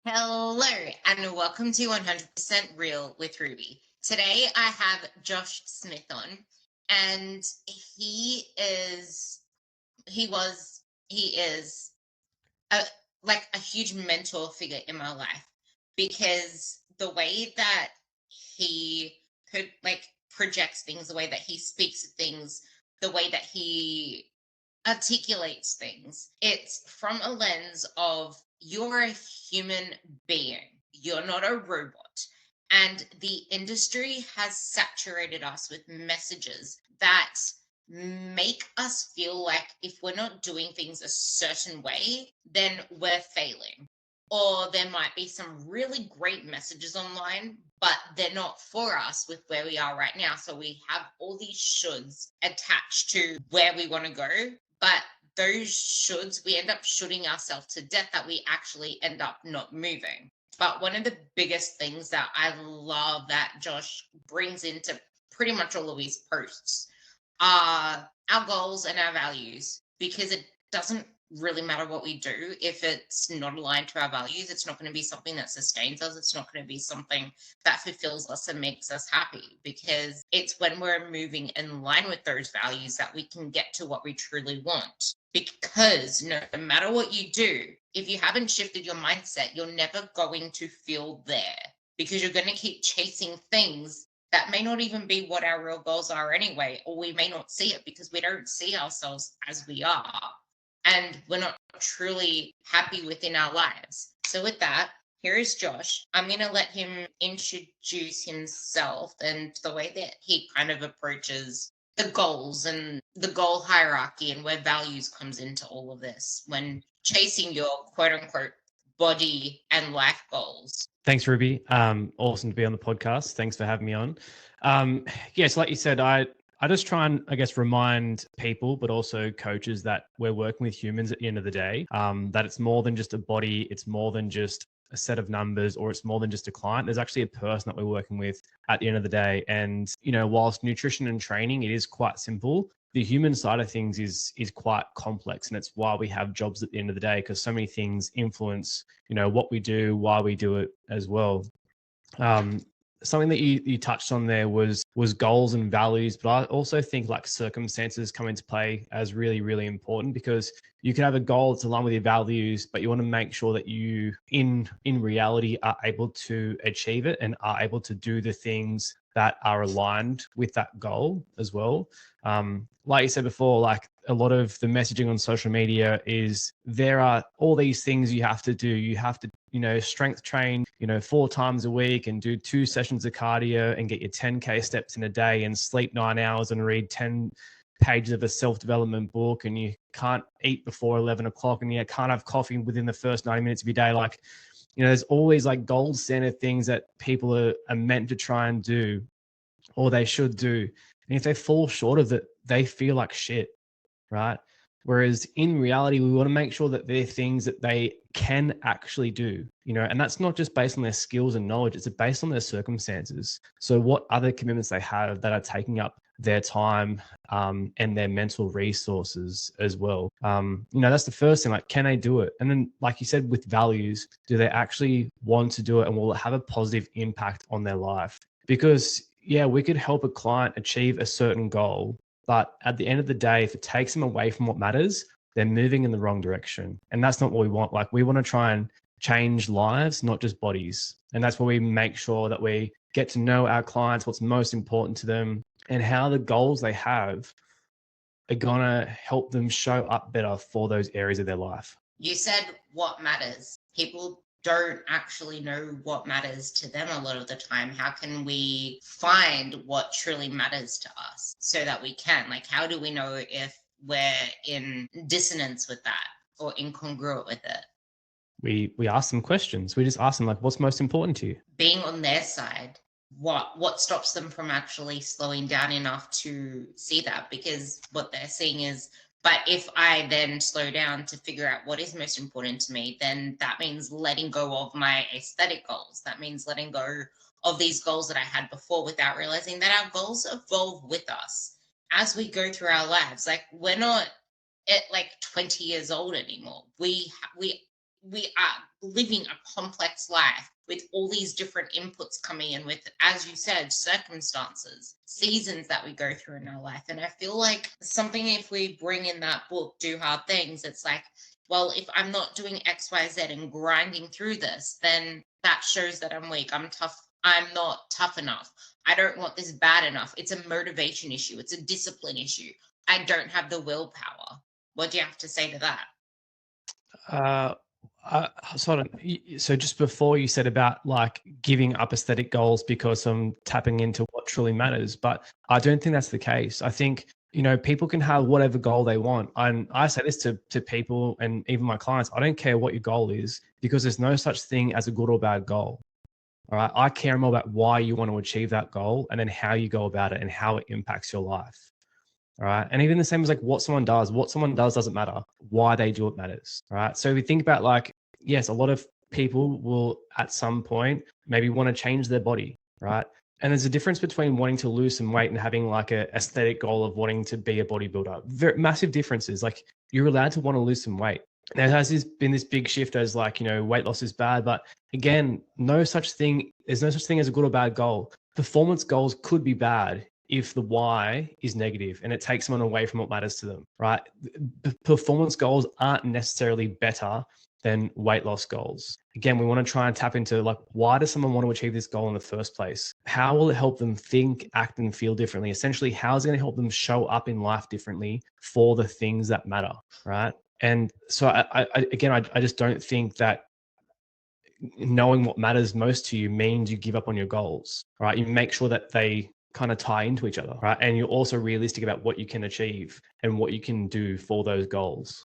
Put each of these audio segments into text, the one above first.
Hello and welcome to 100% Real with Ruby. Today I have Josh Smith on, and he was, he is a, like a huge mentor figure in my life because the way that he could projects things, the way that he speaks of things, the way that he articulates things. It's from a lens of you're a human being, you're not a robot. And the industry has saturated us with messages that make us feel like if we're not doing things a certain way, then we're failing. Or there might be some really great messages online, but they're not for us with where we are right now. So we have all these shoulds attached to where we want to go, but those shoulds, we end up shooting ourselves to death that we actually end up not moving. But one of the biggest things that I love that Josh brings into pretty much all of his posts are our goals and our values, because it doesn't really matter what we do if it's not aligned to our values. It's not going to be something that sustains us. It's not going to be something that fulfills us and makes us happy, because it's when we're moving in line with those values that we can get to what we truly want. Because no matter what you do, if you haven't shifted your mindset, you're never going to feel there, because you're going to keep chasing things that may not even be what our real goals are anyway, or we may not see it because we don't see ourselves as we are, and we're not truly happy within our lives. So with that, here is Josh. I'm going to let him introduce himself and the way that he kind of approaches the goals and the goal hierarchy and where values comes into all of this when chasing your quote unquote body and life goals. Thanks, Ruby. Awesome to be on the podcast. Thanks for having me on. Yes, like you said, I just try and, I guess, remind people, but also coaches, that we're working with humans at the end of the day, that it's more than just a body. It's more than just a set of numbers, or it's more than just a client. There's actually a person that we're working with at the end of the day. And, whilst nutrition and training, it is quite simple, the human side of things is quite complex, and it's why we have jobs at the end of the day, because so many things influence what we do, why we do it as well. Something that you touched on there was goals and values, but I also think like circumstances come into play as really, really important, because you can have a goal that's aligned with your values, but you want to make sure that you in reality are able to achieve it and are able to do the things that are aligned with that goal as well. Like you said before, like a lot of the messaging on social media is there are all these things you have to do. You have to, strength train, 4 times a week and do 2 sessions of cardio and get your 10K steps in a day and sleep 9 hours and read 10 pages of a self-development book, and you can't eat before 11 o'clock and you can't have coffee within the first 90 minutes of your day. Like, there's always like gold standard things that people are meant to try and do, or they should do. And if they fall short of it, they feel like shit, right? Whereas in reality, we want to make sure that they're things that they can actually do, and that's not just based on their skills and knowledge, it's based on their circumstances. So what other commitments they have that are taking up their time and their mental resources as well. That's the first thing, like, can they do it? And then, like you said, with values, do they actually want to do it, and will it have a positive impact on their life? Because yeah, we could help a client achieve a certain goal, but at the end of the day, if it takes them away from what matters, they're moving in the wrong direction. And that's not what we want. Like, we want to try and change lives, not just bodies. And that's where we make sure that we get to know our clients, what's most important to them, and how the goals they have are going to help them show up better for those areas of their life. You said what matters. People don't actually know what matters to them a lot of the time. How can we find what truly matters to us so that we can? Like, how do we know if we're in dissonance with that or incongruent with it? We ask them questions. We just ask them, like, what's most important to you? Being on their side, what stops them from actually slowing down enough to see that? Because what they're seeing is, but if I then slow down to figure out what is most important to me, then that means letting go of my aesthetic goals. That means letting go of these goals that I had before, without realizing that our goals evolve with us as we go through our lives. Like, we're not at like 20 years old anymore. we are living a complex life with all these different inputs coming in with, as you said, circumstances, seasons that we go through in our life. And I feel like something, if we bring in that book, Do Hard Things, it's like, well, if I'm not doing XYZ and grinding through this, then that shows that I'm weak. I'm tough. I'm not tough enough. I don't want this bad enough. It's a motivation issue. It's a discipline issue. I don't have the willpower. What do you have to say to that? Uh, so just before you said about like giving up aesthetic goals because I'm tapping into what truly matters, but I don't think that's the case. I think, people can have whatever goal they want. And I say this to people and even my clients, I don't care what your goal is because there's no such thing as a good or bad goal. All right. I care more about why you want to achieve that goal and then how you go about it and how it impacts your life. All right. And even the same as like what someone does doesn't matter. Why they do it matters. All right. So if we think about like, yes, a lot of people will at some point maybe want to change their body. Right. And there's a difference between wanting to lose some weight and having like a aesthetic goal of wanting to be a bodybuilder. Massive differences. Like you're allowed to want to lose some weight. There has been this big shift as like, weight loss is bad. But again, there's no such thing as a good or bad goal. Performance goals could be bad if the why is negative and it takes someone away from what matters to them, right? Performance goals aren't necessarily better than weight loss goals. Again, we want to try and tap into like, why does someone want to achieve this goal in the first place? How will it help them think, act, and feel differently? Essentially, how is it going to help them show up in life differently for the things that matter, right? And so I just don't think that knowing what matters most to you means you give up on your goals, right? You make sure that they kind of tie into each other, right? And you're also realistic about what you can achieve and what you can do for those goals.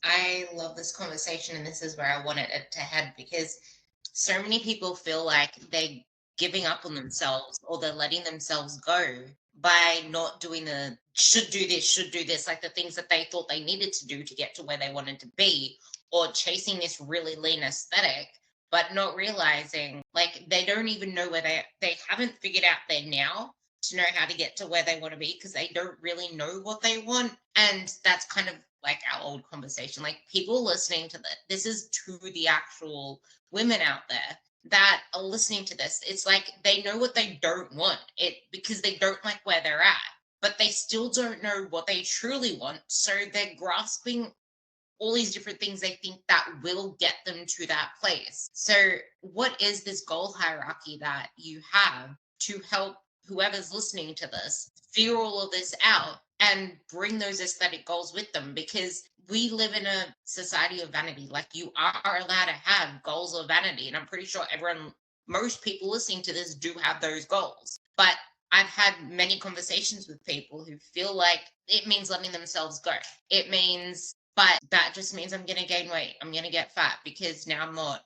I love this conversation, and this is where I wanted it to head, because so many people feel like they're giving up on themselves or they're letting themselves go by not doing the should do this, like the things that they thought they needed to do to get to where they wanted to be, or chasing this really lean aesthetic, but not realizing like they don't even know where they haven't figured out their now to know how to get to where they want to be, because they don't really know what they want. And that's kind of like our old conversation. Like people listening to this is to the actual women out there that are listening to this. It's like they know what they don't want it because they don't like where they're at, but they still don't know what they truly want. So they're grasping all these different things they think that will get them to that place. So what is this goal hierarchy that you have to help whoever's listening to this figure all of this out and bring those aesthetic goals with them? Because we live in a society of vanity. Like you are allowed to have goals of vanity. And I'm pretty sure most people listening to this do have those goals. But I've had many conversations with people who feel like it means letting themselves go. It means, but that just means I'm going to gain weight. I'm going to get fat because now I'm not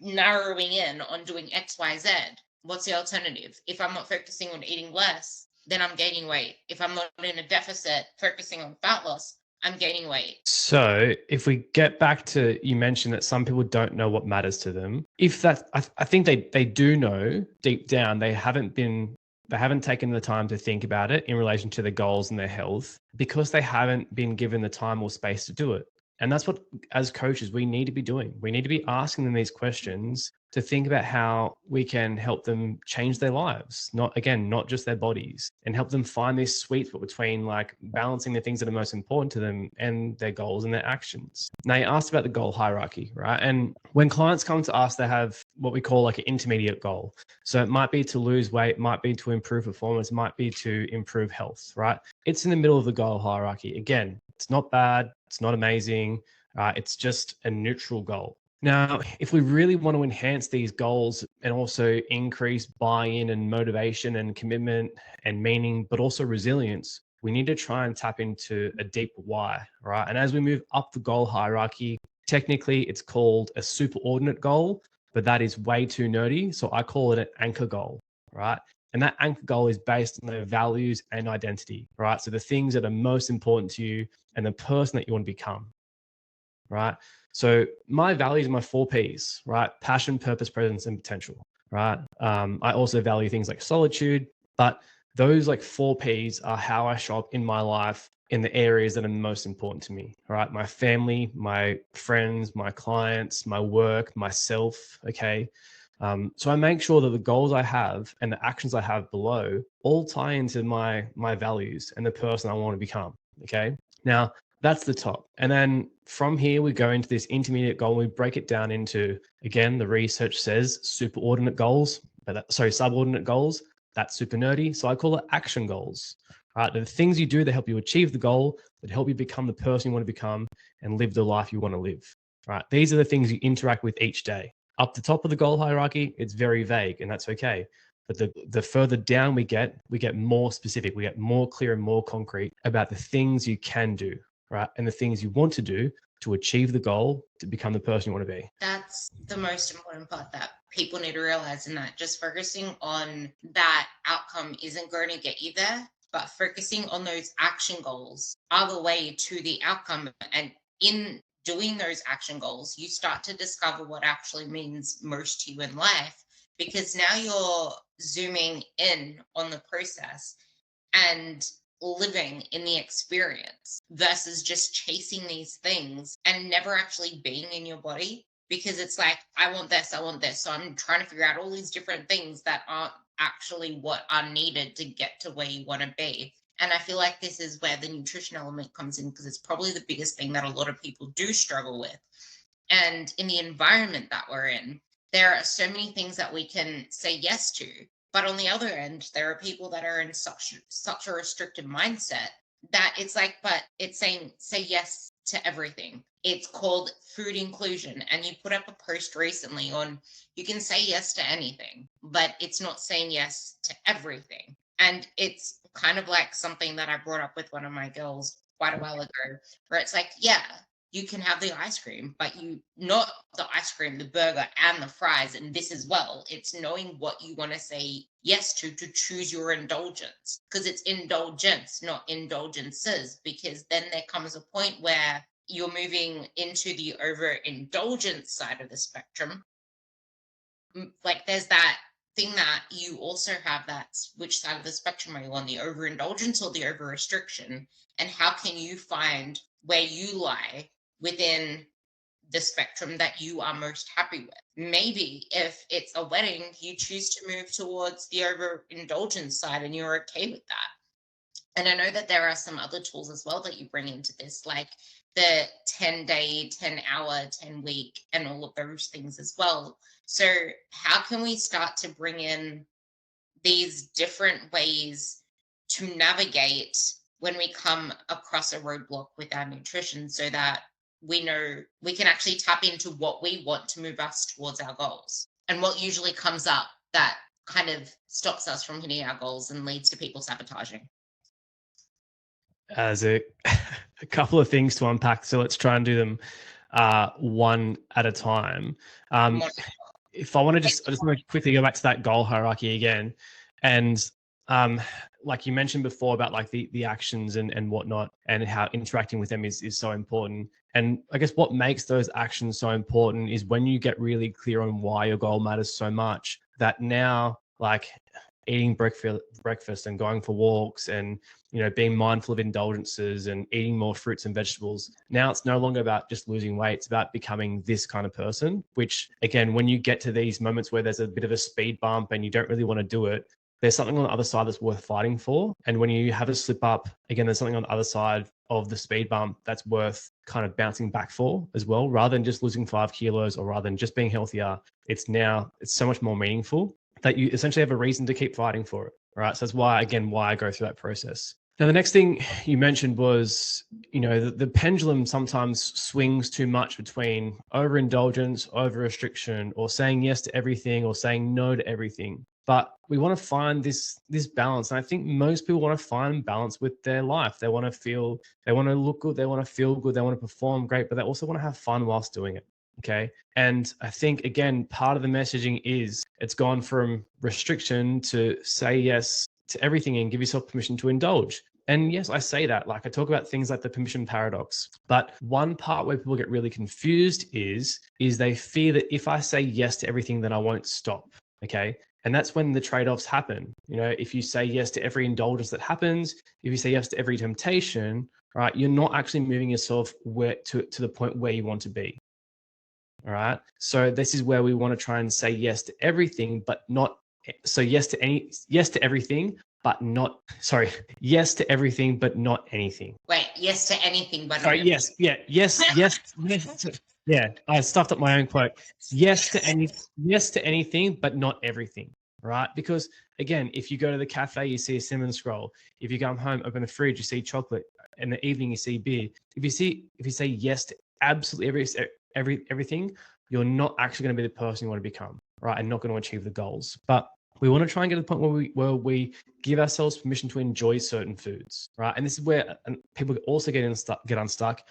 narrowing in on doing X, Y, Z. What's the alternative? If I'm not focusing on eating less, then I'm gaining weight. If I'm not in a deficit focusing on fat loss, I'm gaining weight. So if we get back to, you mentioned that some people don't know what matters to them. If that, I think they do know deep down, they haven't taken the time to think about it in relation to their goals and their health because they haven't been given the time or space to do it. And that's what, as coaches, we need to be doing. We need to be asking them these questions to think about how we can help them change their lives, not just their bodies, and help them find this sweet spot between like balancing the things that are most important to them and their goals and their actions. Now, you asked about the goal hierarchy, right? And when clients come to us, they have what we call like an intermediate goal. So it might be to lose weight, it might be to improve performance, it might be to improve health, right? It's in the middle of the goal hierarchy. Again, it's not bad, it's not amazing, it's just a neutral goal. Now, if we really want to enhance these goals and also increase buy-in and motivation and commitment and meaning, but also resilience, we need to try and tap into a deep why, right? And as we move up the goal hierarchy, technically it's called a superordinate goal, but that is way too nerdy. So I call it an anchor goal, right? And that anchor goal is based on their values and identity, right? So the things that are most important to you and the person that you want to become, right? So my values are my 4 Ps, right? Passion, purpose, presence, and potential, right? I also value things like solitude, but those like 4 Ps are how I show up in my life in the areas that are most important to me. All right. My family, my friends, my clients, my work, myself. Okay. So I make sure that the goals I have and the actions I have below all tie into my values and the person I want to become. Okay. Now that's the top. And then from here, we go into this intermediate goal. We break it down into, again, the research says subordinate goals, subordinate goals. That's super nerdy. So I call it action goals. Right? The things you do that help you achieve the goal, that help you become the person you want to become and live the life you want to live. Right? These are the things you interact with each day. Up the top of the goal hierarchy, it's very vague, and that's okay. But the further down we get more specific. We get more clear and more concrete about the things you can do, right? And the things you want to do to achieve the goal, to become the person you want to be. That's the most important part that people need to realize, and that just focusing on that outcome isn't going to get you there, but focusing on those action goals are the way to the outcome. And in doing those action goals, you start to discover what actually means most to you in life, because now you're zooming in on the process and living in the experience versus just chasing these things and never actually being in your body. Because it's like, I want this, so I'm trying to figure out all these different things that aren't actually what are needed to get to where you want to be. And I feel like this is where the nutrition element comes in, because it's probably the biggest thing that a lot of people do struggle with. And in the environment that we're in, there are so many things that we can say yes to, but on the other end, there are people that are in such a restricted mindset that it's like, but it's saying say yes to everything. It's called food inclusion. And you put up a post recently on, you can say yes to anything, but it's not saying yes to everything. And it's kind of like something that I brought up with one of my girls quite a while ago, where it's like, yeah, you can have the ice cream, but you not the ice cream, the burger and the fries and this as well. It's knowing what you want to say yes to choose your indulgence, because it's indulgence, not indulgences, because then there comes a point where you're moving into the overindulgence side of the spectrum. Like there's that thing that you also have, that's which side of the spectrum are you on, the overindulgence or the over restriction, and how can you find where you lie within the spectrum that you are most happy with. Maybe if it's a wedding, you choose to move towards the overindulgence side and you're okay with that. And I know that there are some other tools as well that you bring into this, like the 10-day, 10-hour, 10-week, and all of those things as well. So how can we start to bring in these different ways to navigate when we come across a roadblock with our nutrition, so that we know we can actually tap into what we want to move us towards our goals, and what usually comes up that kind of stops us from hitting our goals and leads to people sabotaging? As a couple of things to unpack, so let's try and do them one at a time. If I want to I just want to quickly go back to that goal hierarchy again, and like you mentioned before about like the actions and whatnot, and how interacting with them is so important. And I guess what makes those actions so important is when you get really clear on why your goal matters so much, that now like eating breakfast and going for walks and, you know, being mindful of indulgences and eating more fruits and vegetables. Now it's no longer about just losing weight. It's about becoming this kind of person, which again, when you get to these moments where there's a bit of a speed bump and you don't really want to do it, there's something on the other side that's worth fighting for. And when you have a slip up, again, there's something on the other side of the speed bump that's worth kind of bouncing back for as well, rather than just losing 5 kilos or rather than just being healthier. It's so much more meaningful that you essentially have a reason to keep fighting for it. Right. So that's why I go through that process. Now, the next thing you mentioned was, you know, the pendulum sometimes swings too much between overindulgence, over restriction, or saying yes to everything or saying no to everything. But we want to find this balance. And I think most people want to find balance with their life. They want to look good, they want to feel good, they want to perform great, but they also want to have fun whilst doing it. Okay. And I think, again, part of the messaging is it's gone from restriction to say yes to everything and give yourself permission to indulge. And yes, I say that, like I talk about things like the permission paradox. But one part where people get really confused is they fear that if I say yes to everything, then I won't stop. Okay. And that's when the trade-offs happen. If you say yes to every indulgence that happens, if you say yes to every temptation, right, you're not actually moving yourself to the point where you want to be. All right. So this is where we want to try and say yes to everything, but not yes to everything, but not yes to everything, but not anything. Wait, yes to anything, but sorry, not yes, yeah, yes, yes, yeah. I stuffed up my own quote. Yes to anything, but not everything. Right? Because again, if you go to the cafe, you see a cinnamon scroll. If you come home, open the fridge, you see chocolate. In the evening, you see beer. If you say yes to absolutely everything, you're not actually going to be the person you want to become, right? And not going to achieve the goals. But we want to try and get to the point where we give ourselves permission to enjoy certain foods, right? And this is where people also get unstuck,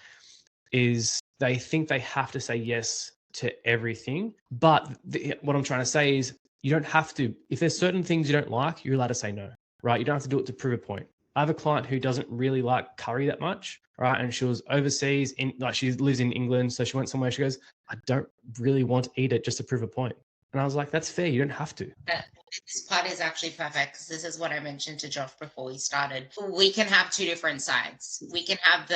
is they think they have to say yes to everything. But what I'm trying to say is you don't have to. If there's certain things you don't like, you're allowed to say no, right? You don't have to do it to prove a point. I have a client who doesn't really like curry that much, right? And she was overseas, she lives in England. So she went somewhere, she goes, I don't really want to eat it just to prove a point. And I was like, that's fair. You don't have to. This part is actually perfect because this is what I mentioned to Josh before we started. We can have two different sides. We can have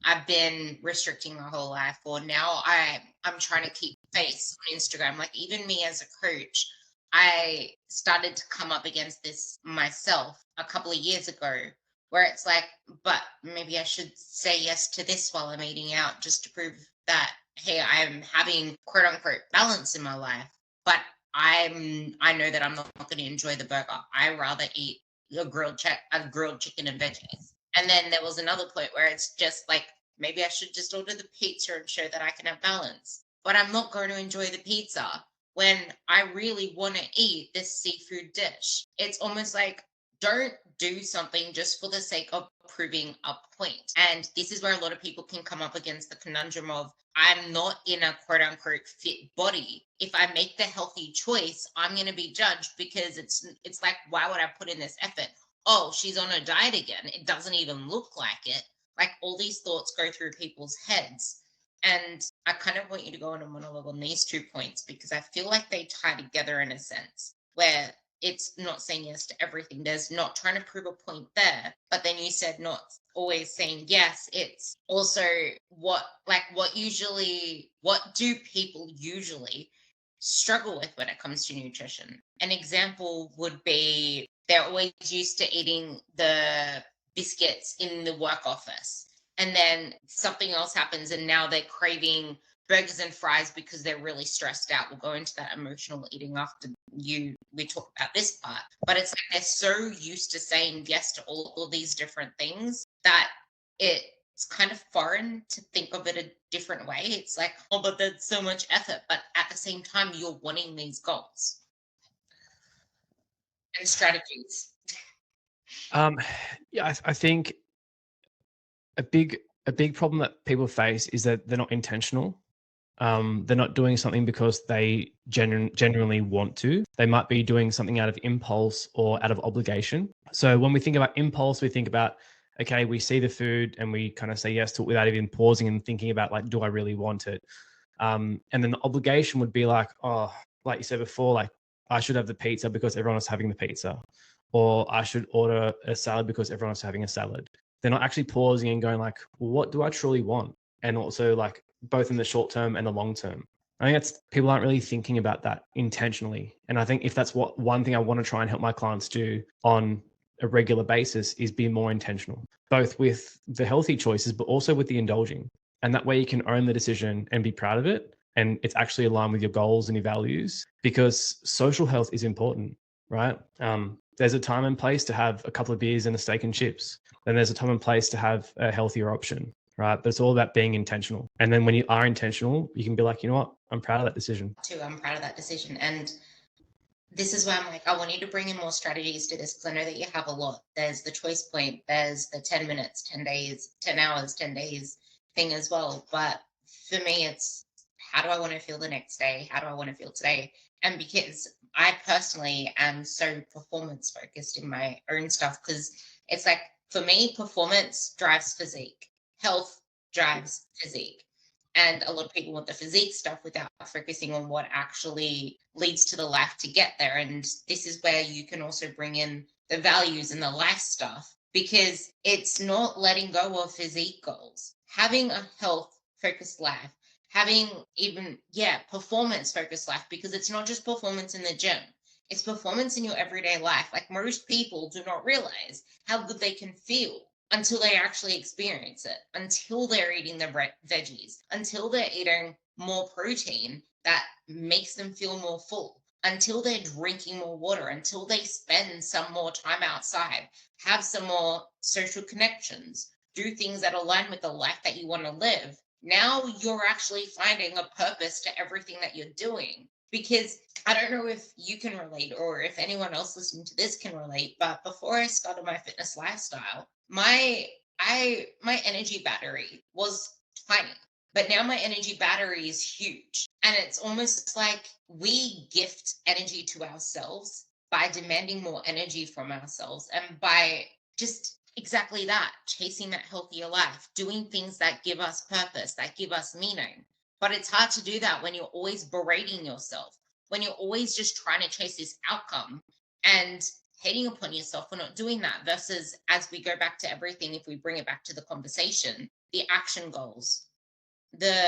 I've been restricting my whole life, or now I'm trying to keep face on Instagram. Like even me as a coach, I started to come up against this myself a couple of years ago, where it's like, but maybe I should say yes to this while I'm eating out just to prove that, hey, I'm having quote unquote balance in my life. But I know that I'm not going to enjoy the burger. I rather eat a grilled chicken and veggies. And then there was another point where it's just like, maybe I should just order the pizza and show that I can have balance. But I'm not going to enjoy the pizza when I really want to eat this seafood dish. It's almost like, don't do something just for the sake of proving a point. And this is where a lot of people can come up against the conundrum of, I'm not in a quote unquote fit body. If I make the healthy choice, I'm going to be judged because it's like, why would I put in this effort? Oh, she's on a diet again. It doesn't even look like it. Like all these thoughts go through people's heads. And I kind of want you to go on a monologue on these 2 points because I feel like they tie together in a sense where it's not saying yes to everything. There's not trying to prove a point there. But then you said not always saying yes. It's also what do people usually struggle with when it comes to nutrition? An example would be they're always used to eating the biscuits in the work office. And then something else happens and now they're craving burgers and fries because they're really stressed out. We'll go into that emotional eating after we talk about this part. But it's like they're so used to saying yes to all of these different things that it's kind of foreign to think of it a different way. It's like, oh, but that's so much effort. But at the same time, you're wanting these goals and strategies. Yeah, I think a big problem that people face is that they're not intentional. They're not doing something because they genuinely want to. They might be doing something out of impulse or out of obligation. So when we think about impulse, we think about, okay, we see the food and we kind of say yes to it without even pausing and thinking about like, do I really want it? And then the obligation would be like, oh, like you said before, like I should have the pizza because everyone else is having the pizza, or I should order a salad because everyone else is having a salad. They're not actually pausing and going like, well, what do I truly want? And also like both in the short term and the long term. I think that's people aren't really thinking about that intentionally. And I think if that's what one thing I want to try and help my clients do on a regular basis is be more intentional, both with the healthy choices, but also with the indulging. And that way you can own the decision and be proud of it. And it's actually aligned with your goals and your values, because social health is important, right? There's a time and place to have a couple of beers and a steak and chips. Then there's a time and place to have a healthier option, right? But it's all about being intentional. And then when you are intentional, you can be like, you know what? I'm proud of that decision. I'm proud of that decision. And this is why I'm like, I want you to bring in more strategies to this because I know that you have a lot. There's the choice point, there's the 10 minutes, 10 days, 10 hours, 10 days thing as well. But for me, it's how do I want to feel the next day? How do I want to feel today? And because I personally am so performance focused in my own stuff, because it's like, for me, performance drives physique, health drives physique. And a lot of people want the physique stuff without focusing on what actually leads to the life to get there. And this is where you can also bring in the values and the life stuff, because it's not letting go of physique goals. Having a health focused life, having even, performance focused life, because it's not just performance in the gym. It's performance in your everyday life. Like, most people do not realize how good they can feel until they actually experience it, until they're eating the veggies, until they're eating more protein that makes them feel more full, until they're drinking more water, until they spend some more time outside, have some more social connections, do things that align with the life that you want to live. Now you're actually finding a purpose to everything that you're doing. Because I don't know if you can relate or if anyone else listening to this can relate, but before I started my fitness lifestyle, my energy battery was tiny, but now my energy battery is huge. And it's almost like we gift energy to ourselves by demanding more energy from ourselves, and by just exactly that, chasing that healthier life, doing things that give us purpose, that give us meaning. But it's hard to do that when you're always berating yourself, when you're always just trying to chase this outcome and hating upon yourself for not doing that. Versus, as we go back to everything, if we bring it back to the conversation, the action goals, the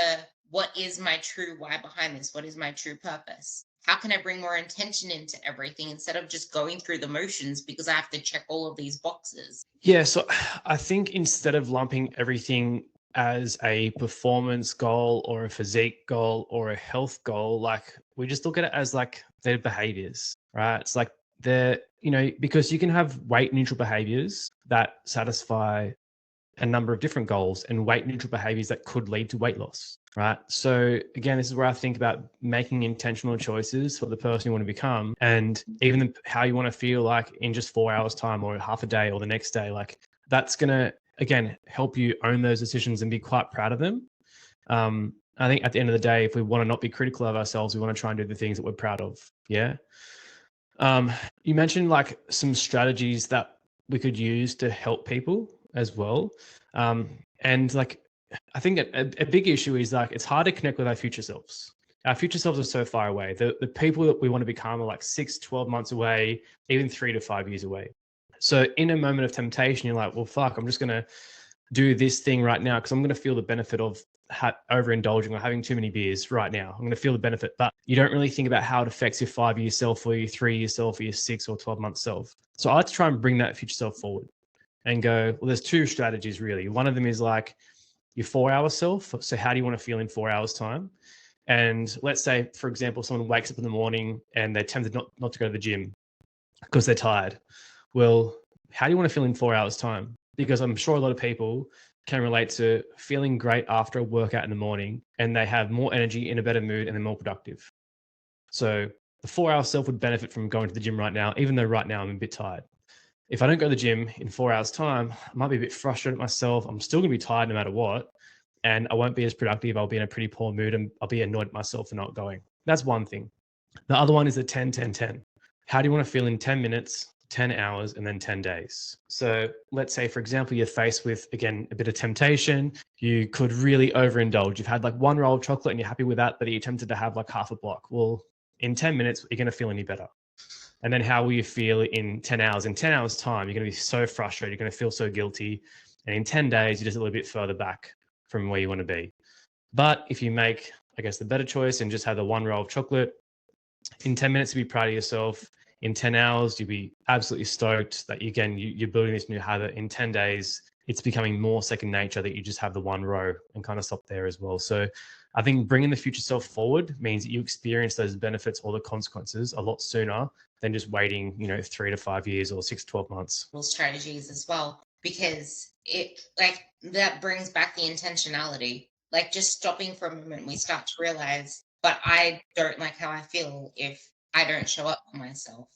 what is my true why behind this? What is my true purpose? How can I bring more intention into everything instead of just going through the motions because I have to check all of these boxes? Yeah, so I think instead of lumping everything as a performance goal or a physique goal or a health goal, like, we just look at it as like their behaviors, right? It's like because you can have weight neutral behaviors that satisfy a number of different goals, and weight neutral behaviors that could lead to weight loss, right? So again, this is where I think about making intentional choices for the person you want to become, and even how you want to feel like in just 4 hours time or half a day or the next day. Like, that's going to, again, help you own those decisions and be quite proud of them. I think at the end of the day, if we want to not be critical of ourselves, we want to try and do the things that we're proud of. Yeah. You mentioned like some strategies that we could use to help people as well. And like, I think a big issue is like, it's hard to connect with our future selves. Our future selves are so far away. The people that we want to become are like 6, 12 months away, even 3 to 5 years away. So in a moment of temptation, you're like, well, fuck, I'm just going to do this thing right now because I'm going to feel the benefit of overindulging or having too many beers right now. I'm going to feel the benefit, but you don't really think about how it affects your 5-year self or your 3-year self or your 6 or 12 month self. So I like to try and bring that future self forward and go, well, there's 2 strategies really. One of them is like your 4-hour self. So how do you want to feel in 4 hours time? And let's say, for example, someone wakes up in the morning and they're tempted not to go to the gym because they're tired. Well, how do you want to feel in 4 hours time? Because I'm sure a lot of people can relate to feeling great after a workout in the morning, and they have more energy, in a better mood, and they're more productive. So the 4-hour self would benefit from going to the gym right now, even though right now I'm a bit tired. If I don't go to the gym in 4 hours time, I might be a bit frustrated at myself. I'm still going to be tired no matter what, and I won't be as productive. I'll be in a pretty poor mood, and I'll be annoyed at myself for not going. That's one thing. The other one is the 10-10-10. How do you want to feel in 10 minutes, 10 hours, and then 10 days? So let's say, for example, you're faced with, again, a bit of temptation. You could really overindulge. You've had like 1 roll of chocolate and you're happy with that, but you're tempted to have like half a block. Well, in 10 minutes, you're going to feel any better. And then how will you feel in 10 hours? In 10 hours time, you're going to be so frustrated. You're going to feel so guilty. And in 10 days, you're just a little bit further back from where you want to be. But if you make, I guess, the better choice and just have the 1 roll of chocolate, in 10 minutes, you'll be proud of yourself. In 10 hours, you'll be absolutely stoked that, again, you're building this new habit. In 10 days, it's becoming more second nature that you just have the 1 row and kind of stop there as well. So I think bringing the future self forward means that you experience those benefits or the consequences a lot sooner than just waiting, 3 to 5 years or 6 to 12 months. Strategies as well, because it, like, that brings back the intentionality. Like, just stopping for a moment, we start to realize, but I don't like how I feel if I don't show up for myself.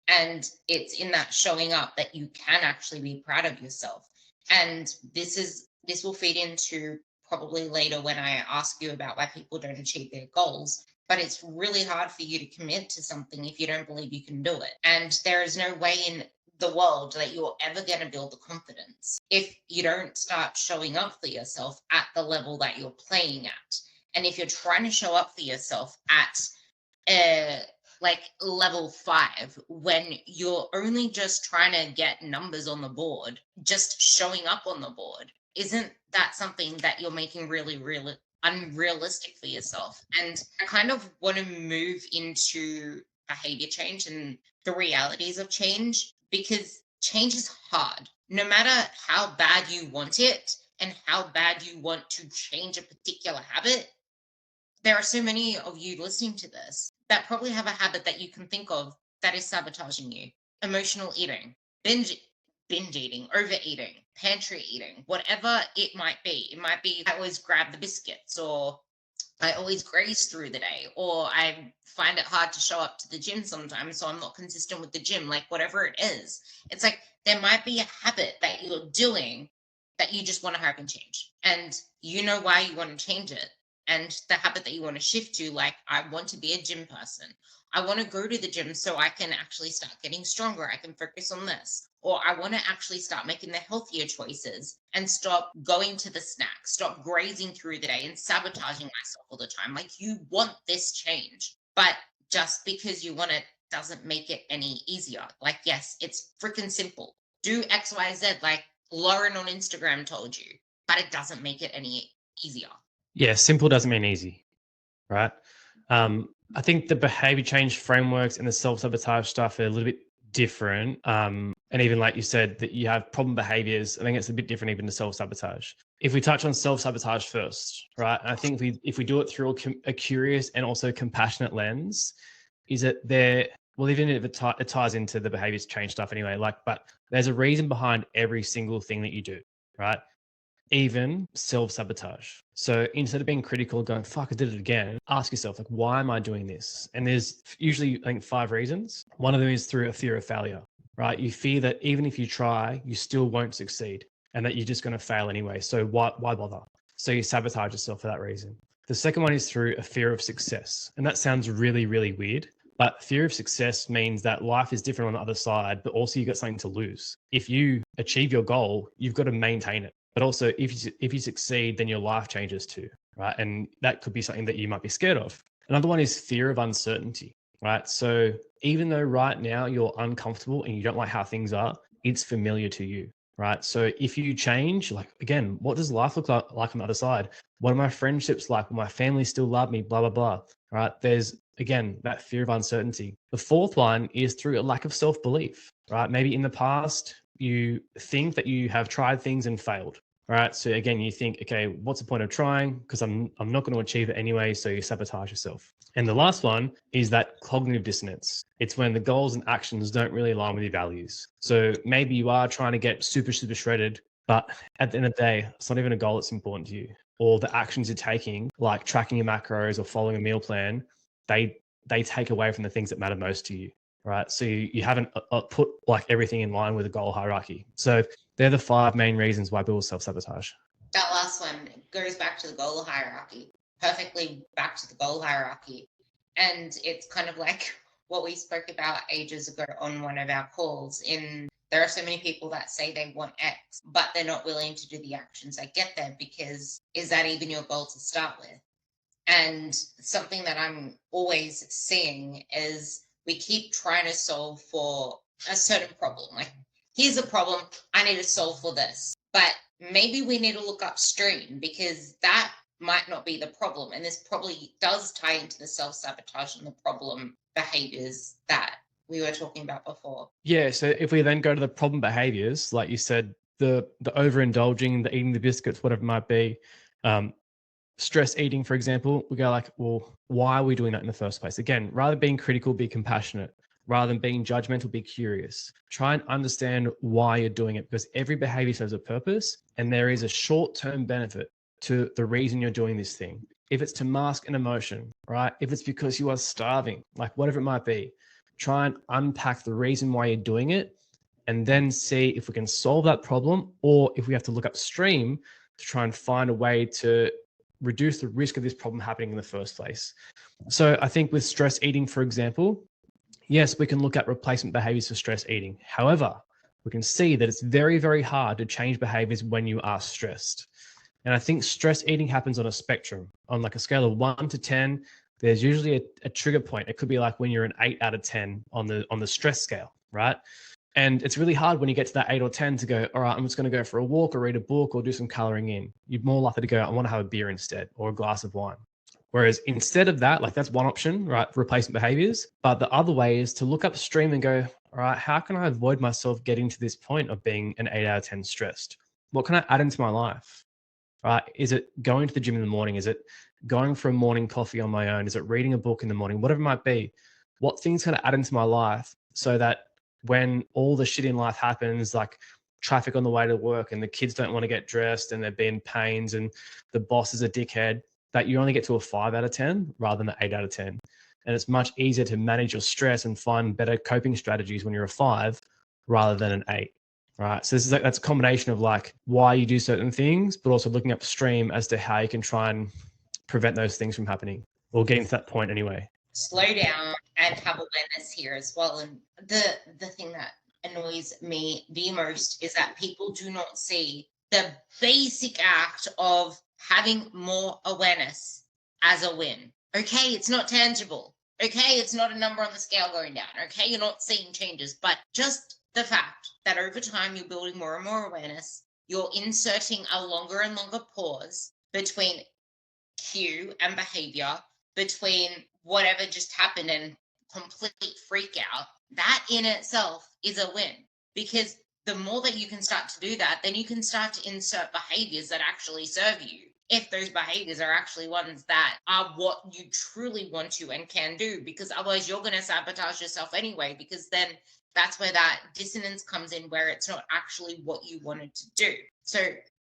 And it's in that showing up that you can actually be proud of yourself. And this will feed into probably later when I ask you about why people don't achieve their goals. But it's really hard for you to commit to something if you don't believe you can do it. And there is no way in the world that you're ever going to build the confidence if you don't start showing up for yourself at the level that you're playing at. And if you're trying to show up for yourself at like level 5, when you're only just trying to get numbers on the board, just showing up on the board, isn't that something that you're making really, really unrealistic for yourself? And I kind of want to move into behavior change and the realities of change, because change is hard. No matter how bad you want it and how bad you want to change a particular habit, there are so many of you listening to this that probably have a habit that you can think of that is sabotaging you. Emotional eating, binge eating, overeating, pantry eating, whatever it might be. It might be I always grab the biscuits, or I always graze through the day, or I find it hard to show up to the gym sometimes, so I'm not consistent with the gym, like whatever it is. It's like there might be a habit that you're doing that you just want to hurry and change. And you know why you want to change it. And the habit that you want to shift to, like, I want to be a gym person. I want to go to the gym so I can actually start getting stronger. I can focus on this. Or I want to actually start making the healthier choices and stop going to the snacks, stop grazing through the day and sabotaging myself all the time. Like, you want this change, but just because you want it doesn't make it any easier. Like, yes, it's freaking simple. Do X, Y, Z, like Lauren on Instagram told you, but it doesn't make it any easier. Yeah, simple doesn't mean easy, right? I think the behavior change frameworks and the self-sabotage stuff are a little bit different. And even like you said, that you have problem behaviors, I think it's a bit different even to self-sabotage. If we touch on self-sabotage first, right? I think if we do it through a curious and also compassionate lens, is that well, even if it ties into the behaviors change stuff anyway, but there's a reason behind every single thing that you do, right? Even self-sabotage. So instead of being critical, going, fuck, I did it again, ask yourself, like, why am I doing this? And there's usually, I think, 5 reasons. One of them is through a fear of failure, right? You fear that even if you try, you still won't succeed and that you're just going to fail anyway. So why bother? So you sabotage yourself for that reason. The second one is through a fear of success. And that sounds really, really weird. But fear of success means that life is different on the other side, but also you got something to lose. If you achieve your goal, you've got to maintain it. But also, if you succeed, then your life changes too, right? And that could be something that you might be scared of. Another one is fear of uncertainty, right? So even though right now you're uncomfortable and you don't like how things are, it's familiar to you, right? So if you change, like, again, what does life look like on the other side? What are my friendships like? Will my family still love me? Blah, blah, blah, right? There's, again, that fear of uncertainty. The fourth one is through a lack of self-belief, right? Maybe in the past, you think that you have tried things and failed, right? So again, you think, okay, what's the point of trying? Because I'm not going to achieve it anyway. So you sabotage yourself. And the last one is that cognitive dissonance. It's when the goals and actions don't really align with your values. So maybe you are trying to get super, super shredded, but at the end of the day, it's not even a goal that's important to you. Or the actions you're taking, like tracking your macros or following a meal plan, they take away from the things that matter most to you. Right. So you haven't put like everything in line with a goal hierarchy. So they're the 5 main reasons why people self-sabotage. That last one goes back to the goal hierarchy, perfectly back to the goal hierarchy. And it's kind of like what we spoke about ages ago on one of our calls. There are so many people that say they want X, but they're not willing to do the actions that get there, because is that even your goal to start with? And something that I'm always seeing is we keep trying to solve for a certain problem. Like, here's a problem, I need to solve for this. But maybe we need to look upstream, because that might not be the problem. And this probably does tie into the self-sabotage and the problem behaviors that we were talking about before. Yeah. So if we then go to the problem behaviors, like you said, the overindulging, the eating the biscuits, whatever it might be, stress eating, for example, we go like, well, why are we doing that in the first place? Again, rather than being critical, be compassionate. Rather than being judgmental, be curious. Try and understand why you're doing it, because every behavior serves a purpose and there is a short-term benefit to the reason you're doing this thing. If it's to mask an emotion, right? If it's because you are starving, like whatever it might be, try and unpack the reason why you're doing it and then see if we can solve that problem, or if we have to look upstream to try and find a way to reduce the risk of this problem happening in the first place. So I think with stress eating, for example, yes, we can look at replacement behaviors for stress eating. However, we can see that it's very, very hard to change behaviors when you are stressed. And I think stress eating happens on a spectrum. On like a scale of 1 to 10, there's usually a trigger point. It could be like when you're an 8 out of 10 on the stress scale, right? And it's really hard when you get to that 8 or 10 to go, all right, I'm just going to go for a walk or read a book or do some coloring in. You're more likely to go, I want to have a beer instead, or a glass of wine. Whereas instead of that, like that's one option, right? Replacement behaviors. But the other way is to look upstream and go, all right, how can I avoid myself getting to this point of being an 8 out of 10 stressed? What can I add into my life? Right? Is it going to the gym in the morning? Is it going for a morning coffee on my own? Is it reading a book in the morning? Whatever it might be. What things can I add into my life so that when all the shit in life happens, like traffic on the way to work and the kids don't want to get dressed and they're being pains and the boss is a dickhead, that you only get to a 5 out of 10 rather than an 8 out of 10. And it's much easier to manage your stress and find better coping strategies when you're a 5 rather than an 8. Right. So that's a combination of like why you do certain things, but also looking upstream as to how you can try and prevent those things from happening or getting to that point anyway. Slow down and have awareness here as well. And the thing that annoys me the most is that people do not see the basic act of having more awareness as a win. Okay, it's not tangible. Okay, it's not a number on the scale going down. Okay, you're not seeing changes, but just the fact that over time you're building more and more awareness, you're inserting a longer and longer pause between cue and behavior, between whatever just happened and complete freak out, that in itself is a win. Because the more that you can start to do that, then you can start to insert behaviors that actually serve you. If those behaviors are actually ones that are what you truly want to and can do, because otherwise you're going to sabotage yourself anyway, because then that's where that dissonance comes in, where it's not actually what you wanted to do. So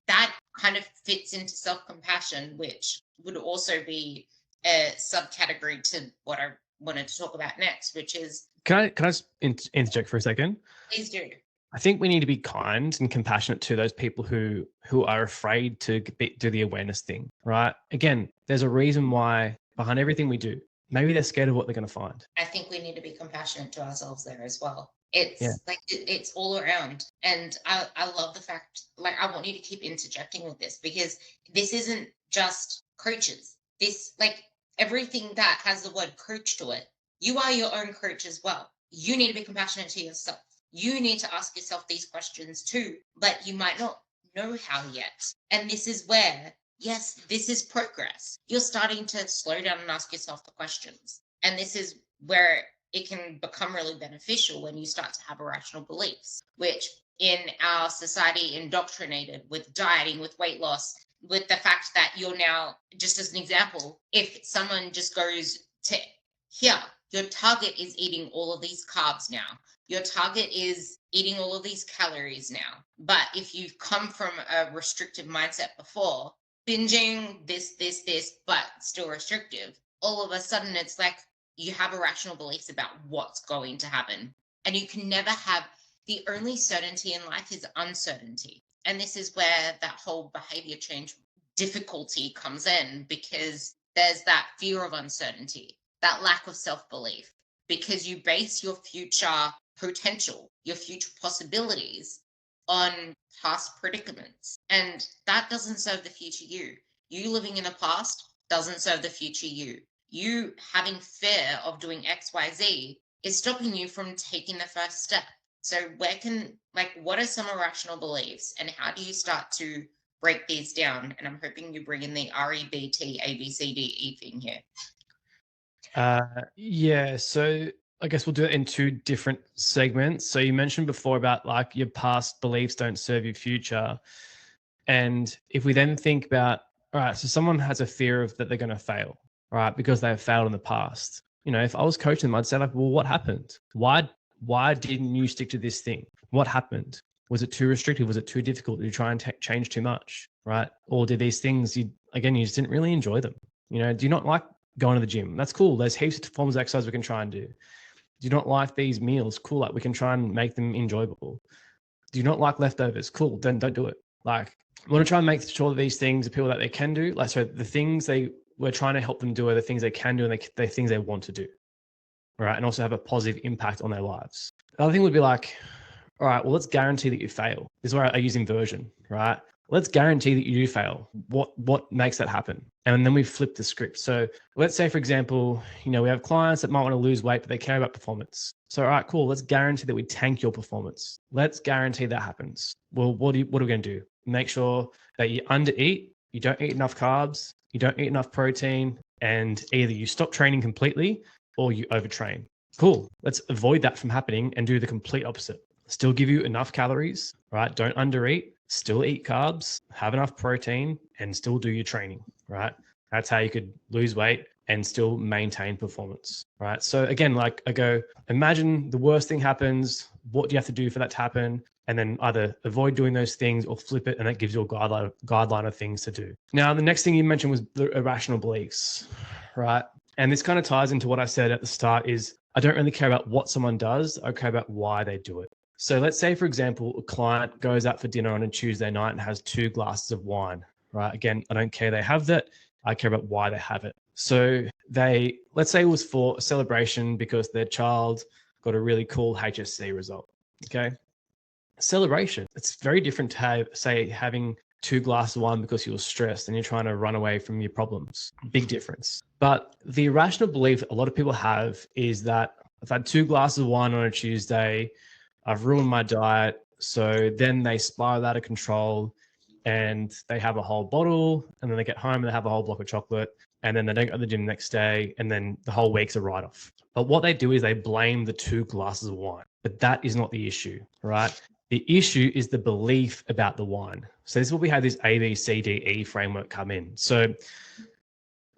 that kind of fits into self-compassion, which would also be a subcategory to what I wanted to talk about next, which is... Can I just interject for a second? Please do. I think we need to be kind and compassionate to those people who are afraid to do the awareness thing, right? Again, there's a reason why behind everything we do. Maybe they're scared of what they're going to find. I think we need to be compassionate to ourselves there as well. It's like it's all around. And I love the fact, like, I want you to keep interjecting with this, because this isn't just coaches. This, like, everything that has the word coach to it, you are your own coach as well. You need to be compassionate to yourself. You need to ask yourself these questions too, but you might not know how yet. And this is where, yes, this is progress. You're starting to slow down and ask yourself the questions. And this is where it can become really beneficial when you start to have irrational beliefs, which in our society indoctrinated with dieting, with weight loss, with the fact that you're now, just as an example, if someone just goes to here, your target is eating all of these carbs now. Your target is eating all of these calories now. But if you've come from a restrictive mindset before, binging this, but still restrictive, all of a sudden it's like you have irrational beliefs about what's going to happen. And you can never have, the only certainty in life is uncertainty. And this is where that whole behavior change difficulty comes in, because there's that fear of uncertainty, that lack of self-belief, because you base your future potential, your future possibilities on past predicaments. And that doesn't serve the future you. You living in the past doesn't serve the future you. You having fear of doing X, Y, Z is stopping you from taking the first step. So what are some irrational beliefs, and how do you start to break these down? And I'm hoping you bring in the REBT, ABCDE thing here. So I guess we'll do it in two different segments. So you mentioned before about like your past beliefs don't serve your future. And if we then think about, all right, so someone has a fear of that they're going to fail, right? Because they have failed in the past. You know, if I was coaching them, I'd say like, well, what happened? Why didn't you stick to this thing? What happened? Was it too restrictive? Was it too difficult? Did you try and change too much, right? Or did these things, you just didn't really enjoy them? You know, do you not like going to the gym? That's cool. There's heaps of forms of exercise we can try and do. Do you not like these meals? Cool. Like we can try and make them enjoyable. Do you not like leftovers? Cool. Then don't do it. Like we want to try and make sure that these things are people that they can do. Like, so the things we're trying to help them do are the things they can do and the things they want to do. right? And also have a positive impact on their lives. The other thing would be like, all right, well, let's guarantee that you fail. This is where I use inversion, right? Let's guarantee that you do fail. What makes that happen? And then we flip the script. So let's say, for example, we have clients that might want to lose weight, but they care about performance. So, all right, cool. Let's guarantee that we tank your performance. Let's guarantee that happens. Well, what are we going to do? Make sure that you undereat, you don't eat enough carbs, you don't eat enough protein, and either you stop training completely or you overtrain. Cool. Let's avoid that from happening and do the complete opposite. Still give you enough calories, right? Don't undereat, still eat carbs, have enough protein, and still do your training, right? That's how you could lose weight and still maintain performance, right? So again, like I go, imagine the worst thing happens. What do you have to do for that to happen? And then either avoid doing those things or flip it, and that gives you a guideline of things to do. Now, the next thing you mentioned was the irrational beliefs, right? And this kind of ties into what I said at the start is I don't really care about what someone does. I care about why they do it. So let's say, for example, a client goes out for dinner on a Tuesday night and has 2 glasses of wine, right? Again, I don't care they have that. I care about why they have it. So let's say it was for a celebration because their child got a really cool HSC result, okay? Celebration, it's very different to having 2 glasses of wine because you're stressed and you're trying to run away from your problems. Big difference. But the irrational belief a lot of people have is that I've had 2 glasses of wine on a Tuesday, I've ruined my diet. So then they spiral out of control and they have a whole bottle, and then they get home and they have a whole block of chocolate, and then they don't go to the gym the next day, and then the whole week's a write-off. But what they do is they blame the 2 glasses of wine. But that is not the issue, right? The issue is the belief about the wine. So this is where we have this ABCDE framework come in. So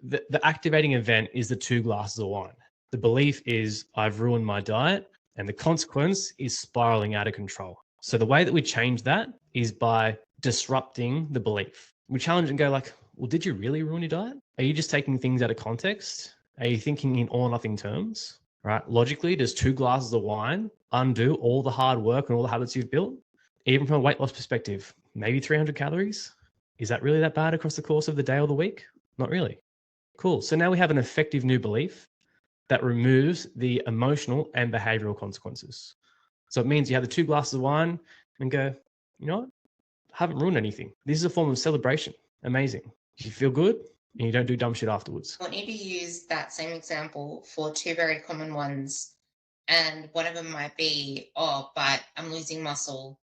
the activating event is the 2 glasses of wine. The belief is I've ruined my diet, and the consequence is spiraling out of control. So the way that we change that is by disrupting the belief. We challenge and go like, well, did you really ruin your diet? Are you just taking things out of context? Are you thinking in all or nothing terms? Right? Logically, does 2 glasses of wine undo all the hard work and all the habits you've built? Even from a weight loss perspective, maybe 300 calories? Is that really that bad across the course of the day or the week? Not really. Cool. So now we have an effective new belief that removes the emotional and behavioral consequences. So it means you have the 2 glasses of wine and go, you know what? I haven't ruined anything. This is a form of celebration. Amazing. You feel good and you don't do dumb shit afterwards. I want you to use that same example for 2 very common ones. And one of them might be, oh, but I'm losing muscle,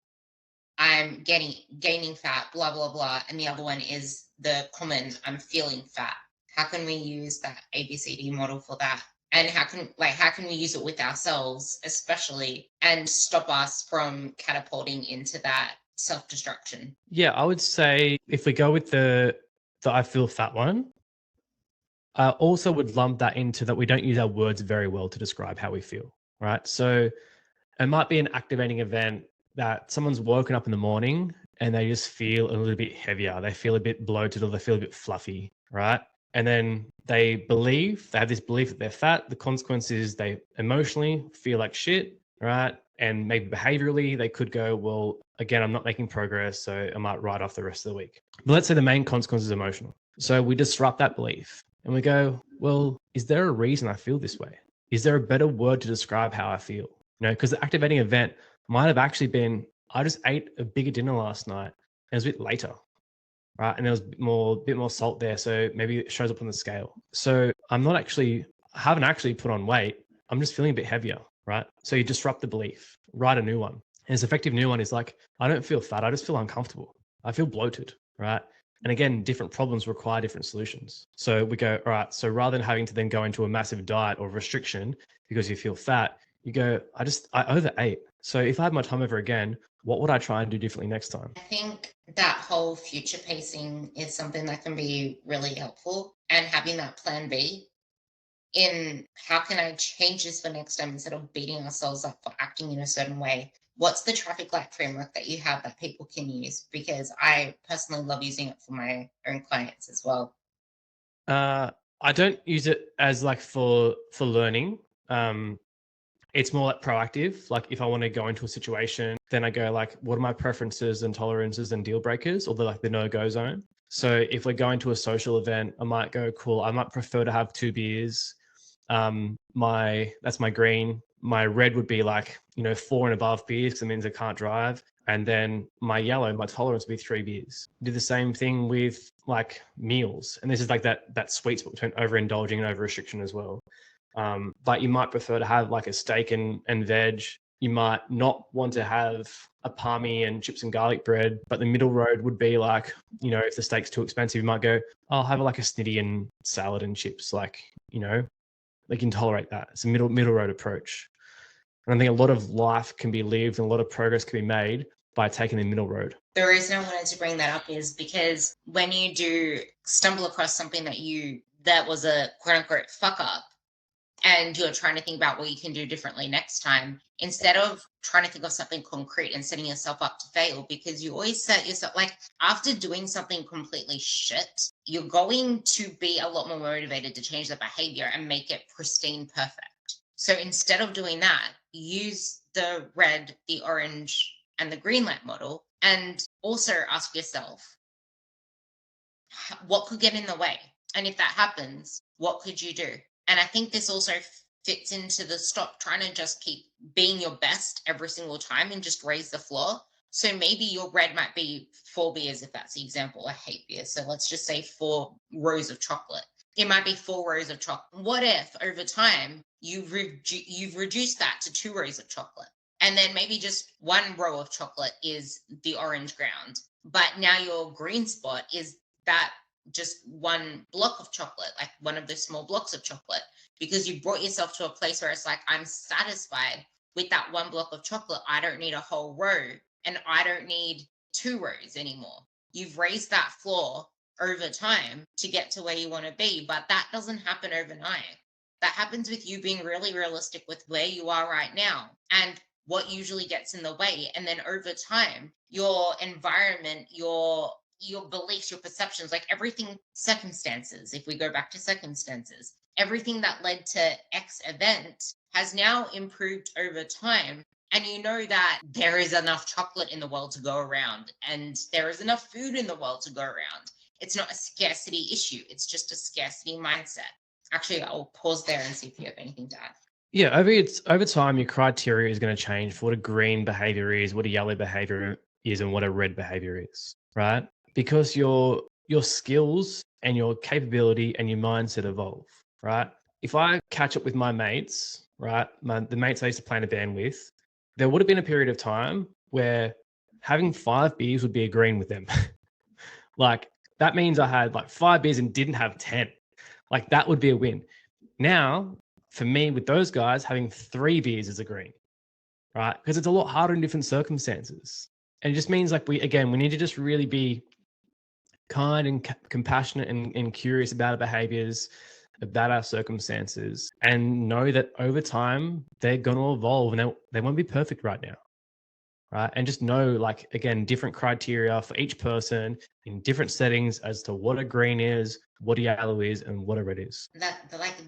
I'm gaining fat, blah, blah, blah. And the other one is the common, I'm feeling fat. How can we use that ABCD model for that? And how can we use it with ourselves, especially, and stop us from catapulting into that self-destruction? Yeah, I would say if we go with the I feel fat one, I also would lump that into that we don't use our words very well to describe how we feel, right? So it might be an activating event that someone's woken up in the morning and they just feel a little bit heavier. They feel a bit bloated or they feel a bit fluffy, right? And then they have this belief that they're fat. The consequence is they emotionally feel like shit, right? And maybe behaviorally, they could go, well, again, I'm not making progress, so I might write off the rest of the week. But let's say the main consequence is emotional. So we disrupt that belief and we go, well, is there a reason I feel this way? Is there a better word to describe how I feel? Because the activating event might have actually been, I just ate a bigger dinner last night and it was a bit later. Right. And there was a bit more salt there. So maybe it shows up on the scale. So I haven't actually put on weight. I'm just feeling a bit heavier. Right. So you disrupt the belief, write a new one. And this effective new one is like, I don't feel fat. I just feel uncomfortable. I feel bloated. Right. And again, different problems require different solutions. So we go, all right. So rather than having to then go into a massive diet or restriction because you feel fat, you go, I overate. So if I had my time over again, what would I try and do differently next time? I think that whole future pacing is something that can be really helpful, and having that plan B in how can I change this for next time instead of beating ourselves up for acting in a certain way. What's the traffic light framework that you have that people can use? Because I personally love using it for my own clients as well. I don't use it as like for learning. It's more like proactive. Like if I want to go into a situation, then I go like, what are my preferences and tolerances and deal breakers, or the no-go zone? So if we're going to a social event, I might go, cool, I might prefer to have 2 beers That's my green. My red would be like, 4 and above beers because it means I can't drive. And then my yellow, my tolerance would be 3 beers. Do the same thing with like meals. And this is like that sweet spot between overindulging and over restriction as well. But you might prefer to have like a steak and veg. You might not want to have a palmy and chips and garlic bread, but the middle road would be like, if the steak's too expensive, you might go, I'll have like a snitty and salad and chips. Like, they can tolerate that. It's a middle road approach. And I think a lot of life can be lived and a lot of progress can be made by taking the middle road. The reason I wanted to bring that up is because when you do stumble across something that was a quote unquote fuck up, and you're trying to think about what you can do differently next time, instead of trying to think of something concrete and setting yourself up to fail, because you always set yourself, like after doing something completely shit, you're going to be a lot more motivated to change the behavior and make it pristine perfect. So instead of doing that, use the red, the orange, and the green light model, and also ask yourself, what could get in the way? And if that happens, what could you do? And I think this also fits into the stop trying to just keep being your best every single time and just raise the floor. So maybe your red might be 4 beers, if that's the example. I hate beer. So let's just say 4 rows of chocolate. It might be 4 rows of chocolate. What if over time you've reduced that to 2 rows of chocolate? And then maybe just 1 row of chocolate is the orange ground. But now your green spot is that just 1 block of chocolate, like one of the small blocks of chocolate, because you brought yourself to a place where it's like, I'm satisfied with that 1 block of chocolate. I don't need a whole row, and I don't need 2 rows anymore. You've raised that floor over time to get to where you want to be, but that doesn't happen overnight. That happens with you being really realistic with where you are right now and what usually gets in the way. And then over time, your environment, your beliefs, your perceptions, like everything, circumstances, if we go back to circumstances, everything that led to X event has now improved over time. And you know that there is enough chocolate in the world to go around, and there is enough food in the world to go around. It's not a scarcity issue. It's just a scarcity mindset. Actually, I'll pause there and see if you have anything to add. Yeah, over time, your criteria is going to change for what a green behavior is, what a yellow behavior is, and what a red behavior is, right? Because your skills and your capability and your mindset evolve, right? If I catch up with my mates, right, the mates I used to play in a band with, there would have been a period of time where having 5 beers would be a green with them. Like that means I had like 5 beers and didn't have 10. Like that would be a win. Now, for me, with those guys, having 3 beers is a green, right? Because it's a lot harder in different circumstances. And it just means like we need to just really be kind and compassionate and curious about our behaviors, about our circumstances, and know that over time they're going to evolve and they won't be perfect right now, right? And just know, like, again, different criteria for each person in different settings as to what a green is, what a yellow is, and what a red is.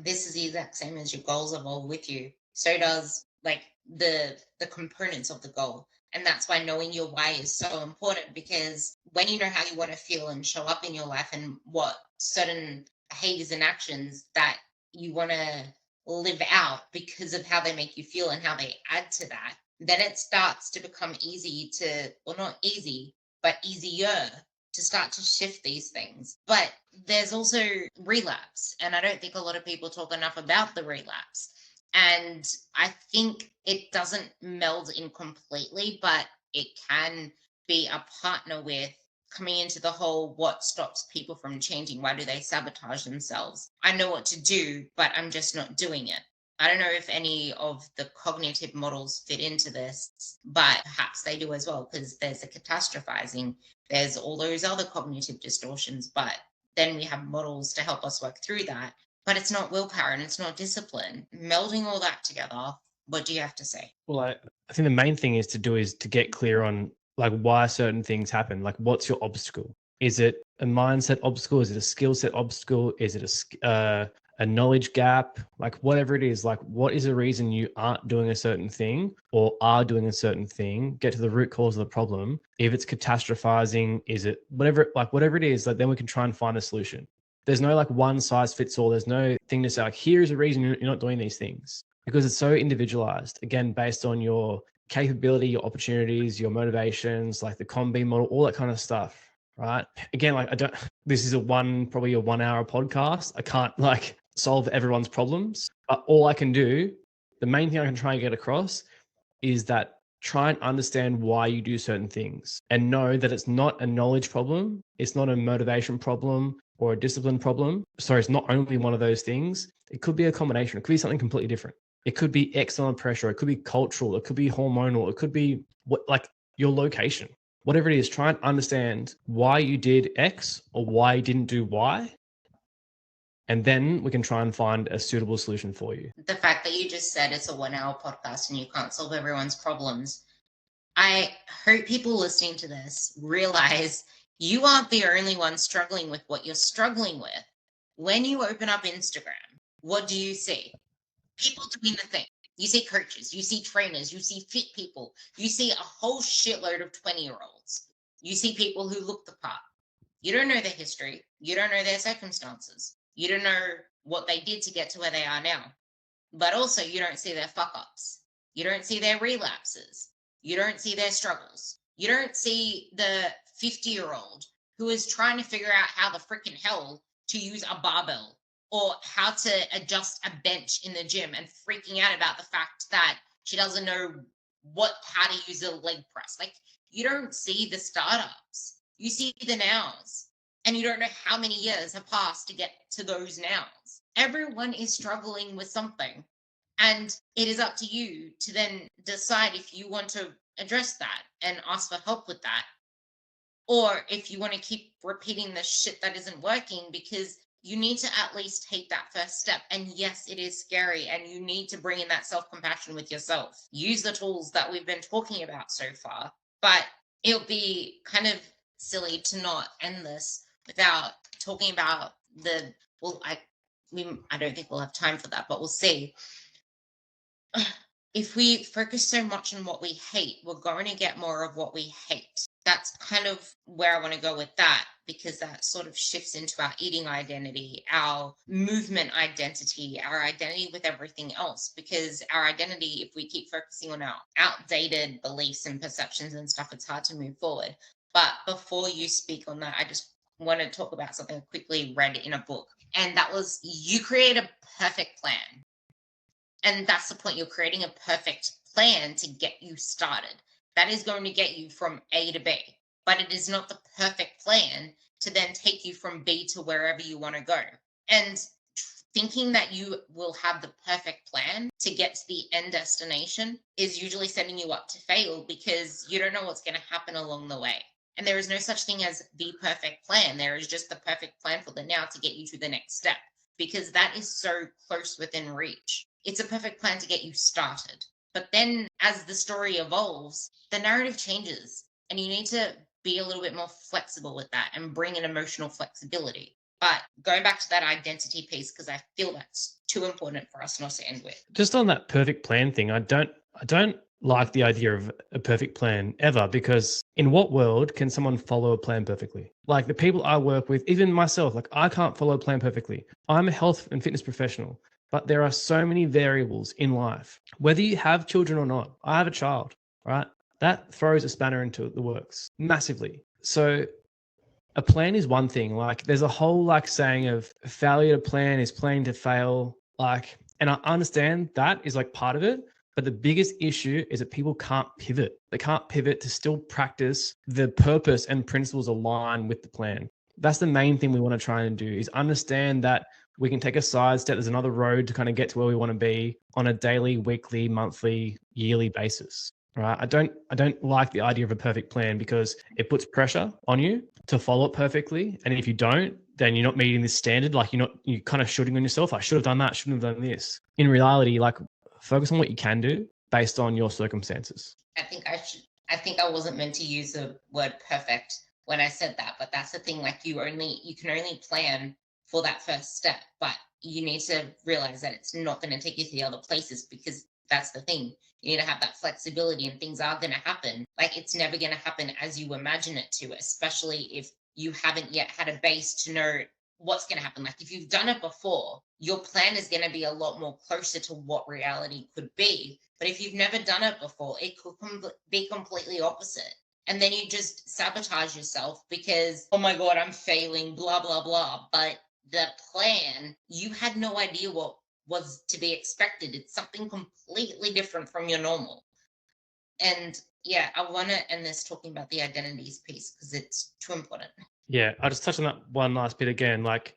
This is the exact same as your goals evolve with you. So does like the components of the goal. And that's why knowing your why is so important, because when you know how you want to feel and show up in your life and what certain behaviors and actions that you want to live out because of how they make you feel and how they add to that, then it starts to become easy to, well, not easy, but easier to start to shift these things. But there's also relapse. And I don't think a lot of people talk enough about the relapse. And I think it doesn't meld in completely, but it can be a partner with coming into the whole what stops people from changing. Why do they sabotage themselves? I know what to do, but I'm just not doing it. I don't know if any of the cognitive models fit into this, but perhaps they do as well, because there's the catastrophizing, there's all those other cognitive distortions, but then we have models to help us work through that. But it's not willpower and it's not discipline. Melding all that together, what do you have to say? Well, I think the main thing is to get clear on like why certain things happen. Like, what's your obstacle? Is it a mindset obstacle? Is it a skill set obstacle? Is it a knowledge gap? Like, whatever it is, like, what is the reason you aren't doing a certain thing or are doing a certain thing? Get to the root cause of the problem. If it's catastrophizing, is it whatever it is, like, then we can try and find a solution. There's no like one size fits all. There's no thing to say like, here's a reason you're not doing these things, because it's so individualized, again, based on your capability, your opportunities, your motivations, like the combi model, all that kind of stuff, right? Again, like this is probably a 1 hour podcast. I can't like solve everyone's problems, but all I can do, the main thing I can try and get across is that try and understand why you do certain things and know that it's not a knowledge problem. It's not a motivation problem or a discipline problem. Sorry, it's not only one of those things. It could be a combination. It could be something completely different. It could be external pressure. It could be cultural. It could be hormonal. It could be like your location. Whatever it is, try and understand why you did X or why you didn't do Y. And then we can try and find a suitable solution for you. The fact that you just said it's a 1 hour podcast and you can't solve everyone's problems, I hope people listening to this realize you aren't the only one struggling with what you're struggling with. When you open up Instagram, what do you see? People doing the thing. You see coaches, you see trainers, you see fit people, you see a whole shitload of 20-year-olds. You see people who look the part. You don't know their history. You don't know their circumstances. You don't know what they did to get to where they are now. But also, you don't see their fuck-ups. You don't see their relapses. You don't see their struggles. You don't see the 50-year-old who is trying to figure out how the freaking hell to use a barbell or how to adjust a bench in the gym and freaking out about the fact that she doesn't know how to use a leg press. Like, you don't see the startups. You see the nows. And you don't know how many years have passed to get to those nows. Everyone is struggling with something. And it is up to you to then decide if you want to address that and ask for help with that. Or if you want to keep repeating the shit that isn't working, because you need to at least take that first step. And yes, it is scary. And you need to bring in that self-compassion with yourself. Use the tools that we've been talking about so far. But it'll be kind of silly to not end this without talking about I don't think we'll have time for that, but we'll see. If we focus so much on what we hate, we're going to get more of what we hate. That's kind of where I want to go with that, because that sort of shifts into our eating identity, our movement identity, our identity with everything else. Because our identity, if we keep focusing on our outdated beliefs and perceptions and stuff, it's hard to move forward. But before you speak on that, I just want to talk about something I quickly read in a book. And that was, you create a perfect plan. And that's the point. You're creating a perfect plan to get you started. That is going to get you from A to B. But it is not the perfect plan to then take you from B to wherever you want to go. And thinking that you will have the perfect plan to get to the end destination is usually setting you up to fail, because you don't know what's going to happen along the way. And there is no such thing as the perfect plan. There is just the perfect plan for the now to get you to the next step, because that is so close within reach. It's a perfect plan to get you started. But then as the story evolves, the narrative changes, and you need to be a little bit more flexible with that and bring in emotional flexibility. But going back to that identity piece, because I feel that's too important for us not to end with. Just on that perfect plan thing, I don't like the idea of a perfect plan ever, because in what world can someone follow a plan perfectly? Like the people I work with, even myself, like I can't follow a plan perfectly. I'm a health and fitness professional, but there are so many variables in life, whether you have children or not. I have a child, right? That throws a spanner into the works massively. So a plan is one thing. Like there's a whole like saying of failure to plan is planning to fail. Like, and I understand that is like part of it. But the biggest issue is that people can't pivot. They can't pivot to still practice the purpose and principles align with the plan. That's the main thing we want to try and do, is understand that we can take a side step. There's another road to kind of get to where we want to be on a daily, weekly, monthly, yearly basis. Right? I don't like the idea of a perfect plan, because it puts pressure on you to follow it perfectly. And if you don't, then you're not meeting this standard. Like you're kind of shooting on yourself. I should have done that. Shouldn't have done this. In reality, like focus on what you can do based on your circumstances. I think I wasn't meant to use the word perfect when I said that, but that's the thing. Like you can only plan for that first step, but you need to realize that it's not going to take you to the other places, because that's the thing. You need to have that flexibility, and things are going to happen. Like it's never going to happen as you imagine it to, especially if you haven't yet had a base to know what's going to happen. Like if you've done it before, your plan is going to be a lot more closer to what reality could be. But if you've never done it before, it could be completely opposite. And then you just sabotage yourself because, oh my God, I'm failing, blah, blah, blah. But the plan, you had no idea what was to be expected. It's something completely different from your normal. And yeah, I want to end this talking about the identities piece because it's too important. Yeah, I'll just touch on that one last bit again. Like,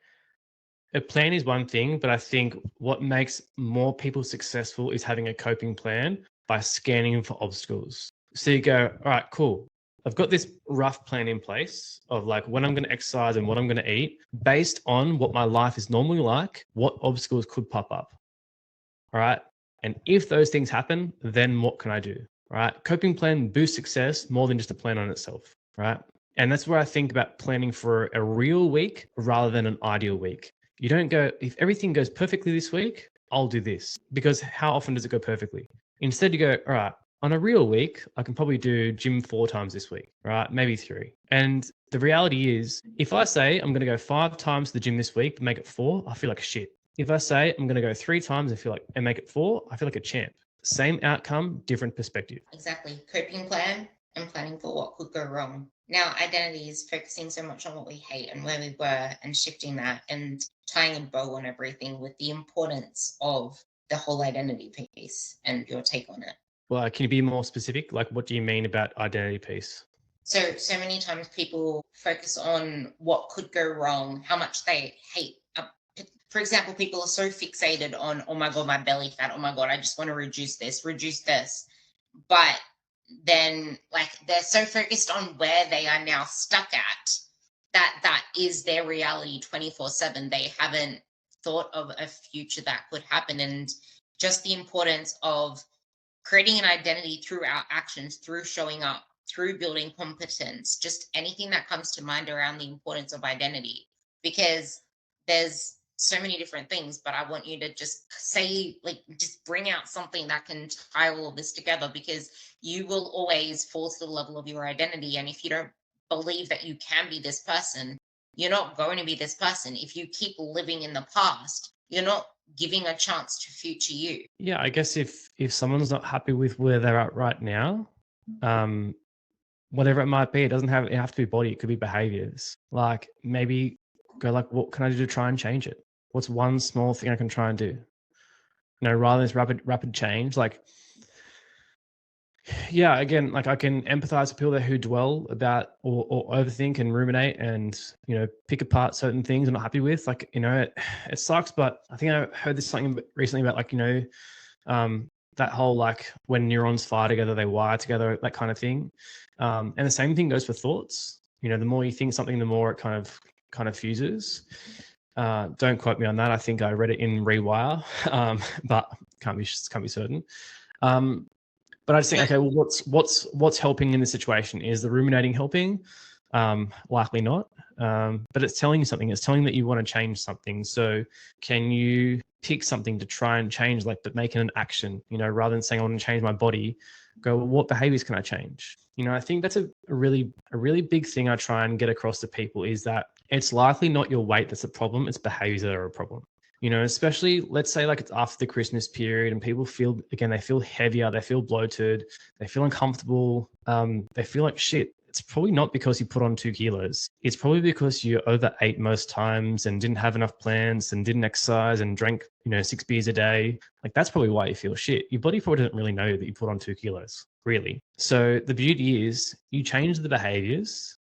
a plan is one thing, but I think what makes more people successful is having a coping plan by scanning for obstacles. So you go, all right, cool. I've got this rough plan in place of like when I'm going to exercise and what I'm going to eat based on what my life is normally like, what obstacles could pop up. All right. And if those things happen, then what can I do? All right. Coping plan boosts success more than just a plan on itself. Right. And that's where I think about planning for a real week rather than an ideal week. You don't go, if everything goes perfectly this week, I'll do this. Because how often does it go perfectly? Instead, you go, all right, on a real week, I can probably do gym 4 times this week, right? Maybe 3. And the reality is, if I say I'm going to go 5 times to the gym this week, but make it 4, I feel like shit. If I say I'm going to go 3 times and make it 4, I feel like a champ. Same outcome, different perspective. Exactly. Coping plan and planning for what could go wrong. Now, identity is focusing so much on what we hate and where we were and shifting that and tying a bow on everything with the importance of the whole identity piece and your take on it. Well, can you be more specific? Like, what do you mean about identity piece? So many times people focus on what could go wrong, how much they hate. For example, people are so fixated on, oh my God, my belly fat. Oh my God, I just want to reduce this. But then like they're so focused on where they are now stuck at that is their reality 24/7. They haven't thought of a future that could happen, and just the importance of creating an identity through our actions, through showing up, through building competence, just anything that comes to mind around the importance of identity, because there's so many different things, but I want you to just say, like, just bring out something that can tie all of this together, because you will always fall to the level of your identity. And if you don't believe that you can be this person, you're not going to be this person. If you keep living in the past, you're not giving a chance to future you. Yeah, I guess if someone's not happy with where they're at right now, whatever it might be, it have to be body, it could be behaviors. Like maybe go like, what can I do to try and change it? What's one small thing I can try and do? Rather than this rapid change, like, yeah, again, like I can empathize with people who dwell about or overthink and ruminate and, pick apart certain things I'm not happy with. Like, it sucks, but I think I heard this something recently about like, that whole, like when neurons fire together, they wire together, that kind of thing. And the same thing goes for thoughts. The more you think something, the more it kind of fuses. Don't quote me on that. I think I read it in Rewire, but can't be certain. But I just think, okay, well, what's helping in this situation? Is the ruminating helping? Likely not. But it's telling you something. It's telling that you want to change something. So can you pick something to try and change, like, but make it an action? Rather than saying I want to change my body, go, well, what behaviors can I change? I think that's a really big thing I try and get across to people, is that it's likely not your weight that's a problem. It's behaviors that are a problem. Especially let's say like it's after the Christmas period and people they feel heavier, they feel bloated, they feel uncomfortable, they feel like shit. It's probably not because you put on 2 kilos. It's probably because you overate most times and didn't have enough plans and didn't exercise and drank, 6 beers a day. Like that's probably why you feel shit. Your body probably doesn't really know that you put on 2 kilos, really. So the beauty is you change the behaviors,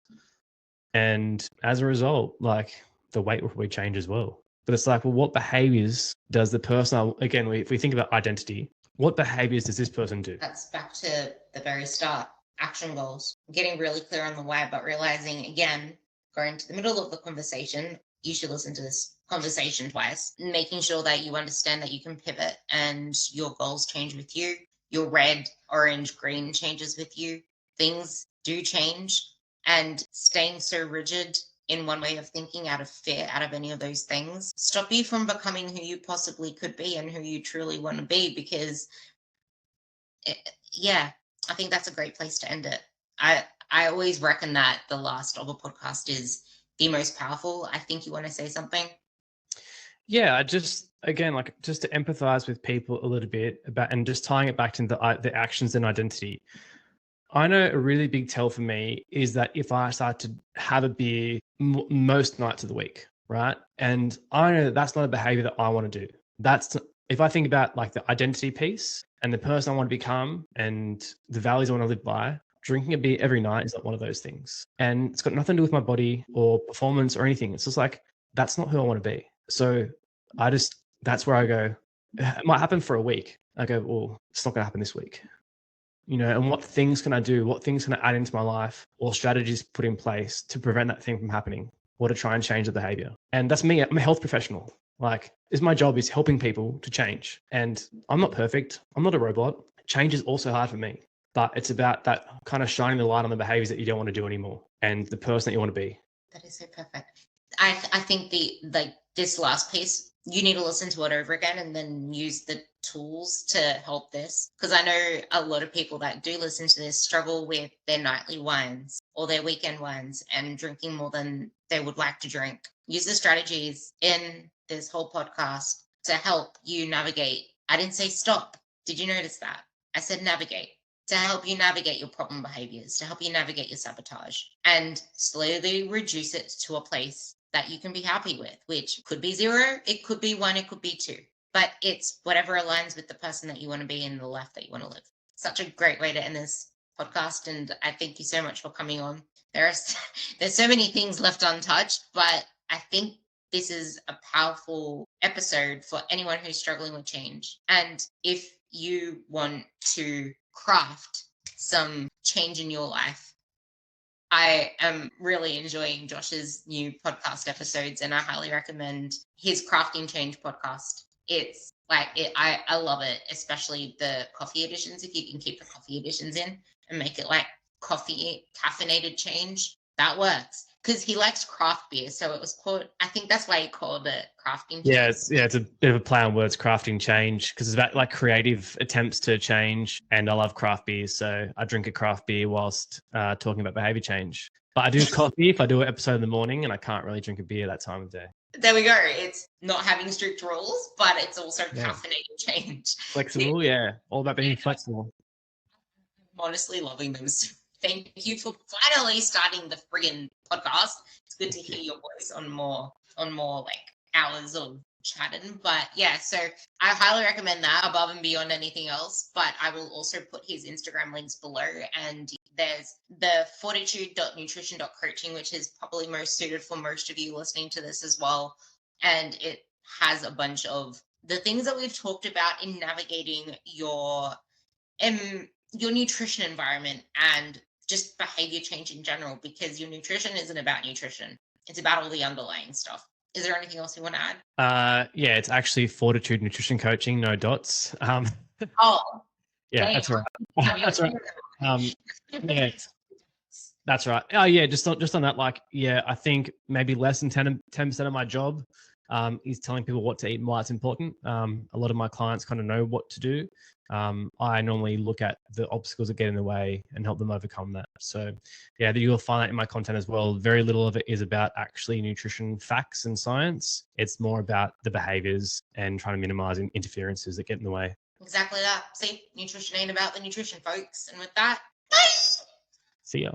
and as a result, like the weight will probably change as well. But it's like, well, what behaviors does the person, again, if we think about identity, what behaviors does this person do? That's back to the very start. Action goals. Getting really clear on the why, but realizing, again, going to the middle of the conversation, you should listen to this conversation twice, making sure that you understand that you can pivot and your goals change with you. Your red, orange, green changes with you. Things do change, and staying so rigid in one way of thinking out of fear, out of any of those things, stop you from becoming who you possibly could be and who you truly want to be. Because I think that's a great place to end it. I always reckon that the last of a podcast is the most powerful. I think you want to say something. Yeah, I just again just to empathize with people a little bit about, and just tying it back to the actions and identity. I know a really big tell for me is that if I start to have a beer most nights of the week, right? And I know that that's not a behavior that I want to do. That's if I think about like the identity piece and the person I want to become and the values I want to live by, drinking a beer every night is not one of those things. And it's got nothing to do with my body or performance or anything. It's just like, that's not who I want to be. So that's where I go, it might happen for a week. I go, well, it's not going to happen this week. And what things can I do? What things can I add into my life or strategies put in place to prevent that thing from happening or to try and change the behavior? And that's me. I'm a health professional. Like, my job is helping people to change. And I'm not perfect. I'm not a robot. Change is also hard for me, but it's about that kind of shining the light on the behaviors that you don't want to do anymore and the person that you want to be. That is so perfect. I think this last piece, you need to listen to it over again and then use the tools to help this. Because I know a lot of people that do listen to this struggle with their nightly wines or their weekend wines and drinking more than they would like to drink. Use the strategies in this whole podcast to help you navigate. I didn't say stop. Did you notice that? I said navigate. To help you navigate your problem behaviors, to help you navigate your sabotage, and slowly reduce it to a place that you can be happy with, which could be 0, it could be 1, it could be 2, but it's whatever aligns with the person that you want to be in the life that you want to live. Such a great way to end this podcast, and I thank you so much for coming on. There's so many things left untouched, but I think this is a powerful episode for anyone who's struggling with change. And if you want to craft some change in your life, I am really enjoying Josh's new podcast episodes, and I highly recommend his Crafting Change podcast. It's like I love it, especially the coffee editions. If you can keep the coffee editions in and make it like coffee caffeinated change, that works. Because he likes craft beer, so it was called, I think that's why he called it Crafting Change. It's a bit of a play on words, crafting change, because it's about like creative attempts to change. And I love craft beer, so I drink a craft beer whilst talking about behavior change. But I do coffee if I do an episode in the morning, and I can't really drink a beer that time of day. There we go. It's not having strict rules, but it's also caffeinated change. Flexible, yeah. All about being flexible. I'm honestly loving them. Thank you for finally starting the friggin' podcast. It's good to hear your voice on more like hours of chatting. But yeah, so I highly recommend that above and beyond anything else. But I will also put his Instagram links below. And there's the fortitude.nutrition.coaching, which is probably most suited for most of you listening to this as well. And it has a bunch of the things that we've talked about in navigating your nutrition environment and just behavior change in general, because your nutrition isn't about nutrition. It's about all the underlying stuff. Is there anything else you want to add? Yeah, it's actually Fortitude Nutrition Coaching, no dots. Oh. Yeah, dang. that's right. That's right. Yeah, that's right. Oh yeah, just on that, like, yeah, I think maybe less than 10% of my job is telling people what to eat and why it's important. A lot of my clients kind of know what to do. I normally look at the obstacles that get in the way and help them overcome that. So yeah, you'll find that in my content as well. Very little of it is about actually nutrition facts and science. It's more about the behaviors and trying to minimize interferences that get in the way. Exactly that. See, nutrition ain't about the nutrition, folks. And with that, bye. See ya.